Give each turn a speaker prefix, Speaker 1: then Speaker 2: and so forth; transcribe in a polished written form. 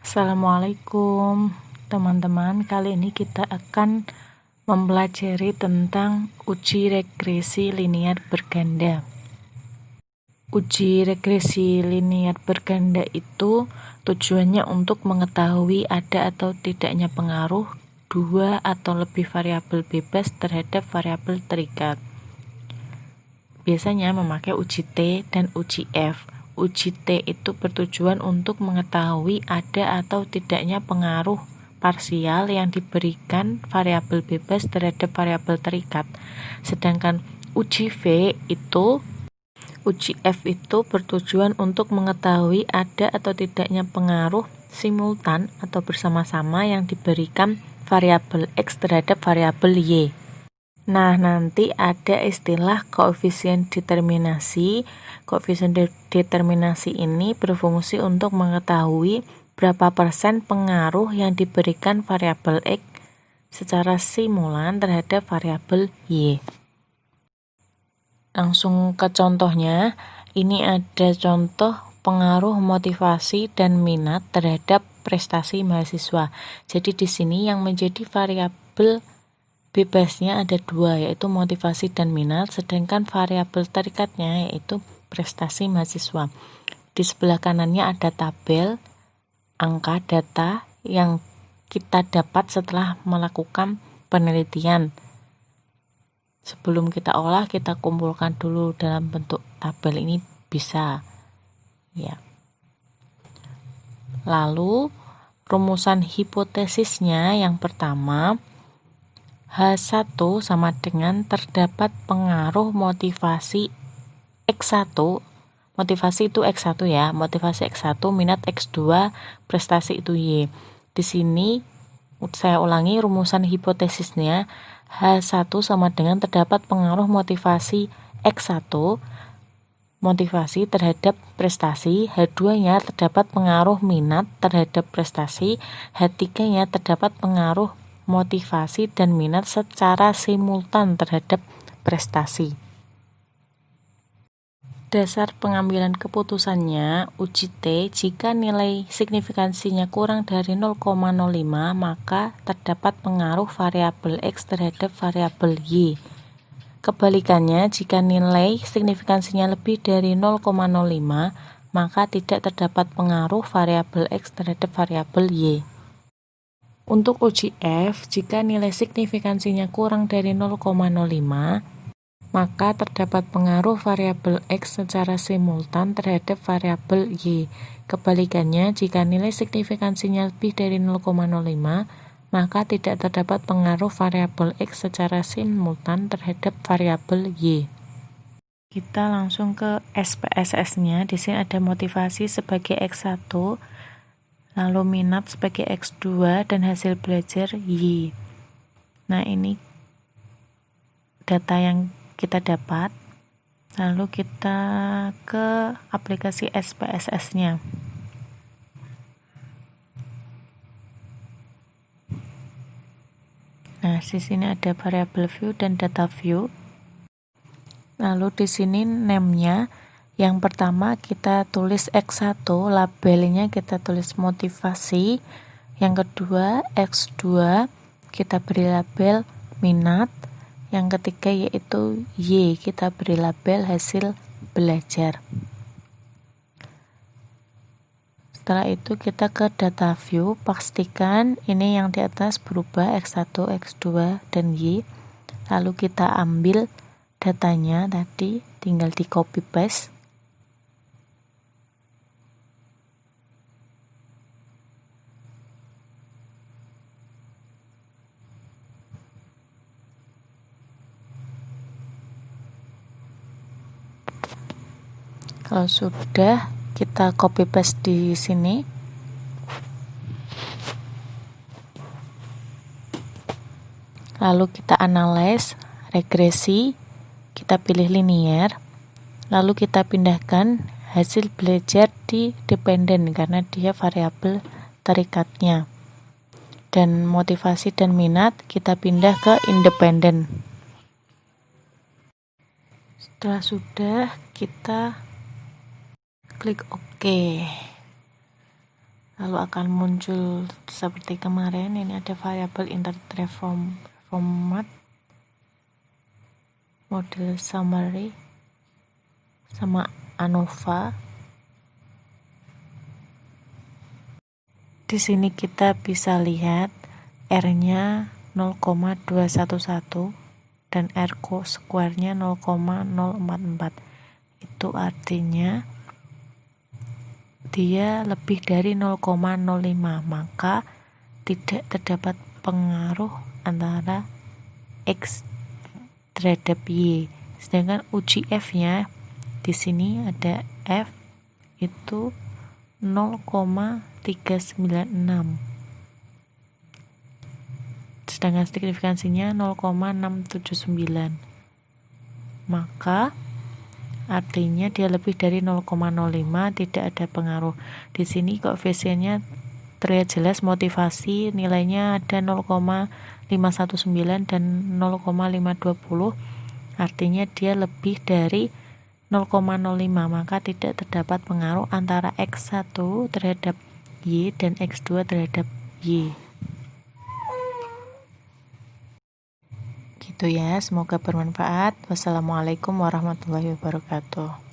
Speaker 1: Assalamualaikum teman-teman, kali ini kita akan mempelajari tentang uji regresi linier berganda. Uji regresi linier berganda itu tujuannya untuk mengetahui ada atau tidaknya pengaruh dua atau lebih variabel bebas terhadap variabel terikat. Biasanya memakai uji T dan uji F. Uji T itu bertujuan untuk mengetahui ada atau tidaknya pengaruh parsial yang diberikan variabel bebas terhadap variabel terikat. Sedangkan uji F itu bertujuan untuk mengetahui ada atau tidaknya pengaruh simultan atau bersama-sama yang diberikan variabel X terhadap variabel Y. Nah, nanti ada istilah koefisien determinasi. Koefisien determinasi ini berfungsi untuk mengetahui berapa persen pengaruh yang diberikan variabel X secara simulan terhadap variabel Y. Langsung ke contohnya. Ini ada contoh pengaruh motivasi dan minat terhadap prestasi mahasiswa. Jadi di sini yang menjadi variabel bebasnya ada dua, yaitu motivasi dan minat, sedangkan variabel terikatnya yaitu prestasi mahasiswa. Di sebelah kanannya ada tabel angka data yang kita dapat setelah melakukan penelitian. Sebelum kita olah, kita kumpulkan dulu dalam bentuk tabel ini bisa. Ya. Lalu rumusan hipotesisnya yang pertama, H1 sama dengan terdapat pengaruh motivasi X1. Motivasi itu X1 ya, motivasi X1 minat X2, prestasi itu Y. Di sini saya ulangi rumusan hipotesisnya. H1 sama dengan terdapat pengaruh motivasi X1, motivasi terhadap prestasi. H2-nya terdapat pengaruh minat terhadap prestasi. H3-nya terdapat pengaruh motivasi dan minat secara simultan terhadap prestasi. Dasar pengambilan keputusannya, uji T, jika nilai signifikansinya kurang dari 0,05, maka terdapat pengaruh variabel X terhadap variabel Y. Kebalikannya, jika nilai signifikansinya lebih dari 0,05, maka tidak terdapat pengaruh variabel X terhadap variabel Y. Untuk uji F, jika nilai signifikansinya kurang dari 0,05, maka terdapat pengaruh variabel X secara simultan terhadap variabel Y. Kebalikannya, jika nilai signifikansinya lebih dari 0,05, maka tidak terdapat pengaruh variabel X secara simultan terhadap variabel Y. Kita langsung ke SPSS-nya. Di sini ada motivasi sebagai X1, lalu minat sebagai X2, dan hasil belajar Y. Nah, ini data yang kita dapat. Lalu kita ke aplikasi SPSS-nya. Nah, di sini ada variable view dan data view. Lalu di sini name-nya, yang pertama kita tulis X1, labelnya kita tulis motivasi. Yang kedua X2, kita beri label minat. Yang ketiga yaitu Y, kita beri label hasil belajar. Setelah itu kita ke data view, pastikan ini yang di atas berubah X1, X2, dan Y. Lalu kita ambil datanya tadi, tinggal di copy paste. Kalau sudah, kita copy paste di sini. Lalu kita analyze, regresi, kita pilih linear. Lalu kita pindahkan hasil belajar di dependen karena dia variabel terikatnya. Dan motivasi dan minat kita pindah ke independen. Setelah sudah, kita klik OK. lalu akan muncul seperti kemarin. Ini ada variabel intertranslate format, model summary, sama ANOVA. Di sini kita bisa lihat R-nya 0,211 dan R square-nya 0,044. Itu artinya dia lebih dari 0,05, maka tidak terdapat pengaruh antara X terhadap Y. Sedangkan uji F-nya di sini ada F itu 0,396. Sedangkan signifikansinya 0,679. Maka artinya dia lebih dari 0,05, tidak ada pengaruh. Di sini koefisiennya terlihat jelas, motivasi nilainya ada 0,519 dan 0,520. Artinya dia lebih dari 0,05, maka tidak terdapat pengaruh antara X1 terhadap Y dan X2 terhadap Y. Gitu ya, semoga bermanfaat. Wassalamualaikum warahmatullahi wabarakatuh.